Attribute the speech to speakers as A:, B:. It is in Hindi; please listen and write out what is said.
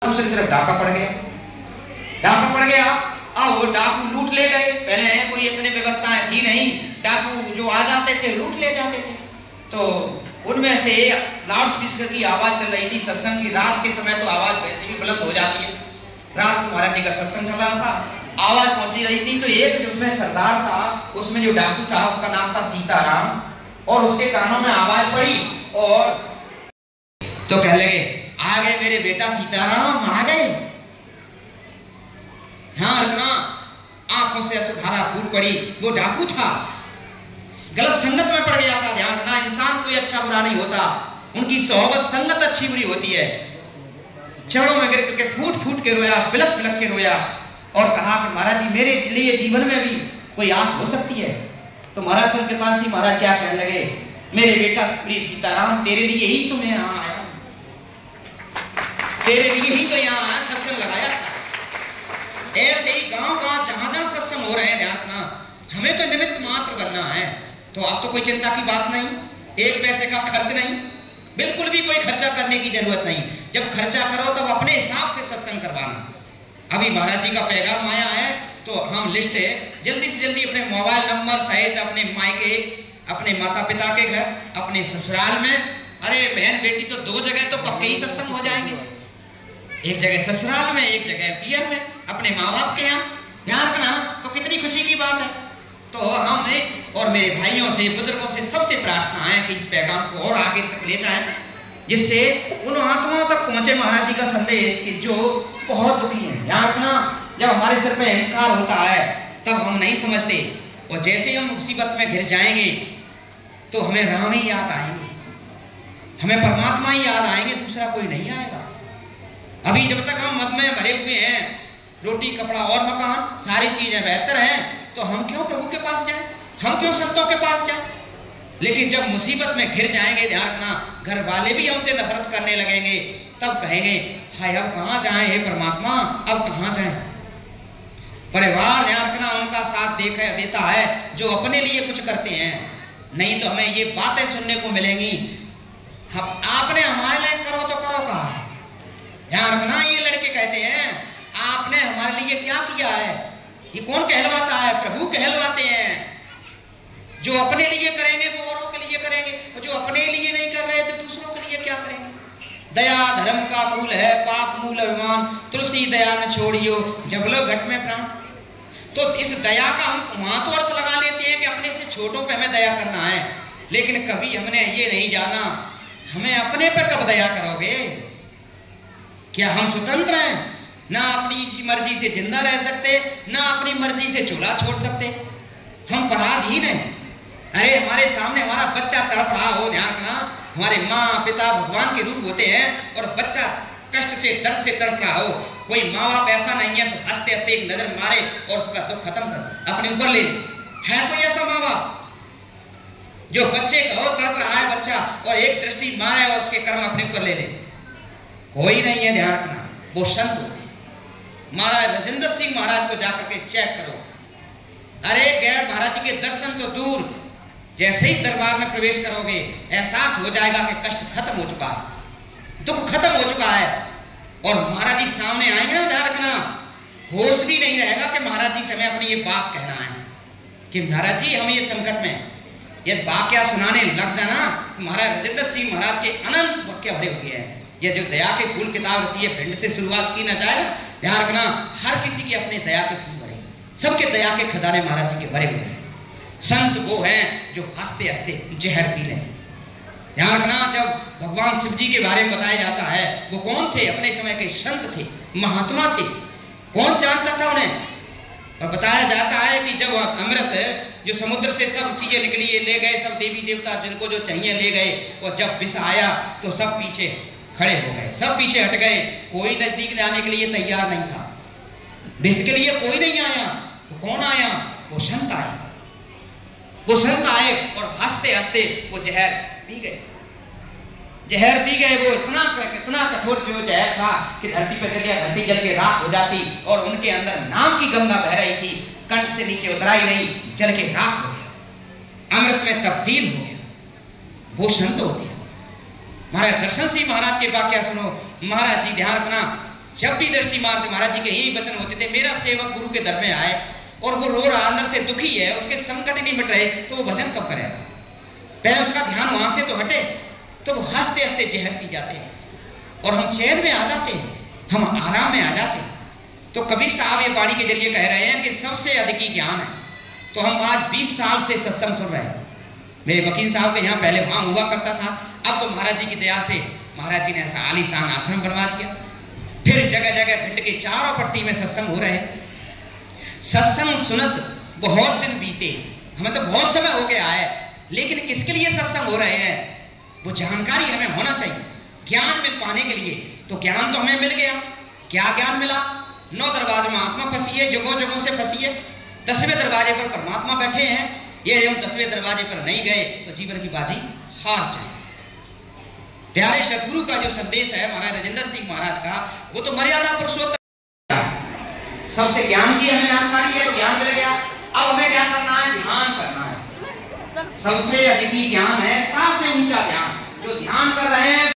A: दूसरी तरफ डाका पड़ गया, डाका पड़ गया। अब वो डाकू लूट ले गए। पहले कोई इतनी व्यवस्थाएं थी नहीं, डाकू जो आ जाते थे लूट ले जाते थे। तो उनमें से लाउड स्पीकर की आवाज चल रही थी सत्संग की। रात के समय तो आवाज वैसे भी बुलंद हो जाती है। रात को महाराज जी का सत्संग चल रहा था, आवाज पहुंची रही थी। तो एक उसमें सरदार था, उसमें जो डाकू था उसका नाम था सीताराम, और उसके कानों में आवाज पड़ी और तो कहने लगे, आ गए मेरे बेटा सीताराम, आ गए। हाँ रखना, आंखों से अश्रुधारा फूट पड़ी। वो डाकू था, गलत संगत में पड़ गया था। ध्यान रखना, इंसान कोई अच्छा बुरा नहीं होता, उनकी सोहबत संगत अच्छी बुरी होती है। चरणों में गिर करके फूट फूट के रोया, बिलक बिलक के रोया और कहा कि महाराज जी मेरे लिए जीवन में भी कोई आस हो सकती है। तो महाराज संत कृपाल सिंह महाराज क्या कहने लगे, मेरे बेटा प्रिय सीताराम, तेरे लिए ही तो मैं यहाँ आया, तेरे लिए ही तो यहाँ आया, सत्संग लगाया। ऐसे ही गांव गांव जहां जहां सत्संग हो रहे हैं, ध्यान रखना, हमें तो निमित्त मात्र बनना है। तो अब तो कोई चिंता की बात नहीं, एक पैसे का खर्च नहीं, बिल्कुल भी कोई खर्चा करने की जरूरत नहीं। जब खर्चा करो तब अपने हिसाब से सत्संग करवाना। अभी महाराज जी का पैगाम आया है, तो हम लिस्ट है जल्दी से जल्दी अपने मोबाइल नंबर सहित अपने मायके, अपने माता पिता के घर, अपने ससुराल में, अरे बहन बेटी तो दो जगह तो पक्के ही सत्संग हो जाएंगे, एक जगह ससुराल में, एक जगह पियर में, अपने माँ बाप के यहाँ। ध्यान रखना, तो कितनी खुशी की बात है। तो हमें और मेरे भाइयों से, बुजुर्गों से सबसे प्रार्थना है कि इस पैगाम को और आगे तक ले जाएं, जिससे उन आत्माओं तक पहुंचे महाराज जी का संदेश कि जो बहुत दुखी है। ध्यान रखना, जब हमारे सिर पे अहंकार होता है तब हम नहीं समझते, और जैसे हम मुसीबत में घिर जाएंगे तो हमें राम ही याद आएंगे, हमें परमात्मा ही याद आएंगे, दूसरा कोई नहीं आएगा। अभी जब तक हम मद में भरे हुए हैं, रोटी कपड़ा और मकान सारी चीजें बेहतर हैं, तो हम क्यों प्रभु के पास जाएं, हम क्यों संतों के पास जाएं। लेकिन जब मुसीबत में घिर जाएंगे, ध्यान रखना, घर वाले भी हमसे नफरत करने लगेंगे, तब कहेंगे हाय अब कहां जाएं हे परमात्मा, अब कहां जाएं। परिवार, ध्यान रखना, उनका साथ देता है जो अपने लिए कुछ करते हैं, नहीं तो हमें ये बातें सुनने को मिलेंगी, आपने हमारे लिए करो तो करो कहा। ध्यान रखना, ये लड़के कहते हैं आपने हमारे लिए क्या किया है। ये कौन कहलवाता है, प्रभु कहलवाते हैं। जो अपने लिए करेंगे वो औरों के लिए करेंगे, और जो अपने लिए नहीं कर रहे तो दूसरों के लिए क्या करेंगे। दया धर्म का मूल है, पाप मूल अभिमान, तुलसी दया न छोड़ियो जब लो घट में प्राण। तो इस दया का हम वहां तो अर्थ लगा लेते हैं कि अपने से छोटों पे हमें दया करना है, लेकिन कभी हमने ये नहीं जाना हमें अपने पर कब दया करोगे। क्या हम स्वतंत्र हैं, ना अपनी मर्जी से जिंदा रह सकते, ना अपनी मर्जी से चूल्हा छोड़ सकते, हम पराधीन हैं। अरे हमारे सामने हमारा बच्चा तड़प रहा हो, ध्यान रखना, हमारे माँ पिता भगवान के रूप होते हैं, और बच्चा कष्ट से दर्द से तड़प रहा हो, कोई माँ बाप ऐसा नहीं है तो हंसते हंसते एक नजर मारे और उसका दुख खत्म कर अपने ऊपर ले है। कोई ऐसा माँ बाप जो बच्चे का हो, तड़प रहा है बच्चा, और एक दृष्टि मारे और उसके कर्म अपने ऊपर ले ले? कोई नहीं है। ध्यान रखना, वो संत होते। महाराज राजेंद्र सिंह महाराज को जाकर के चेक करो, अरे गैर महाराज जी के दर्शन तो दूर, जैसे ही दरबार में प्रवेश करोगे एहसास हो जाएगा कि कष्ट खत्म हो चुका है, दुख खत्म हो चुका है, और महाराज जी सामने आएंगे ना, ध्यान रखना, होश भी नहीं रहेगा कि महाराज जी से हमें अपनी ये बात कहना है कि महाराज जी हम ये संकट में, यदि वाक्या सुनाने लग जाना तो महाराज राजेंद्र सिंह महाराज के अनंत वाक्य भरे हुए हैं। ये जो दया के फूल किताब रची है, भिंड से शुरुआत की ना जाए, ध्यान रखना, हर किसी के अपने दया के फूल भरे, सबके दया के खजाने महाराज जी के भरे हुए हैं। संत वो हैं जो हंसते हंसते जहर पी लें। ध्यान रखना, जब भगवान शिव जी के बारे में बताया जाता है, वो कौन थे, अपने समय के संत थे, महात्मा थे, कौन जानता था उन्हें। और बताया जाता है कि जब अमृत जो समुद्र से सब चीजें निकली ले गए, सब देवी देवता जिनको जो चाहिए ले गए, और जब विष आया तो सब पीछे खड़े हो गए, सब पीछे हट गए, कोई नजदीक आने के लिए तैयार नहीं था, विष के लिए कोई नहीं आया। तो कौन आया, वो संत आए, वो संत आए और हंसते हंसते वो जहर पी गए, जहर पी गए। वो इतना कठोर जो जहर था कि धरती पर गिर गया, धरती जल के राख हो जाती, और उनके अंदर नाम की गंगा बह रही थी, कंठ से नीचे उतरा ही नहीं, जल के राख हो गया, अमृत में तब्दील हो गया। वो संत होते हैं। महाराज दर्शन सिंह महाराज के वाक्य सुनो। महाराज जी ध्यान रखना, जब भी दृष्टि मारते महाराज जी के यही वचन होते थे, मेरा सेवक गुरु के दर में आए और वो रो रहा, अंदर से दुखी है, उसके संकट नहीं मिट रहे, तो वो भजन कब करेगा? पहले उसका ध्यान वहां से तो हटे, तो वो हंसते हंसते जहर पी जाते हैं और हम चैन में आ जाते हैं, हम आराम में आ जाते हैं। तो कबीर साहब ये वाणी के जरिए कह रहे हैं कि सबसे अधिक ही ज्ञान है। तो हम आज 20 साल से सत्संग सुन रहे हैं। मेरे वकील साहब के यहाँ पहले वहां हुआ करता था, अब तो महाराज जी की दया से महाराज जी ने ऐसा आलीशान आश्रम बनवा दिया। फिर जगह जगह भिंड के चारों पट्टी में सत्संग हो रहे हैं। सत्संग सुनत बहुत दिन बीते, हमें तो बहुत समय हो गया है, लेकिन किसके लिए सत्संग हो रहे हैं? वो जानकारी हमें होना चाहिए, ज्ञान मिल पाने के लिए। तो ज्ञान तो हमें मिल गया। क्या ज्ञान मिला? 9 दरवाजे में आत्मा फंसी है, जगहों जगहों से फंसी है। 10वें दरवाजे पर परमात्मा बैठे हैं। ये हम 10वें दरवाजे पर नहीं गए तो जीवन की बाजी हार जाए। प्यारे सतगुरु का जो संदेश है महाराज राजेंद्र सिंह महाराज का, वो तो मर्यादा पुरुषोत्तम। सबसे ज्ञान की हमें जानकारी है, तो ज्ञान मिल गया। अब हमें क्या करना है? ध्यान करना है। सबसे अधिक ज्ञान है, कहां से ऊंचा ध्यान, जो ध्यान कर रहे हैं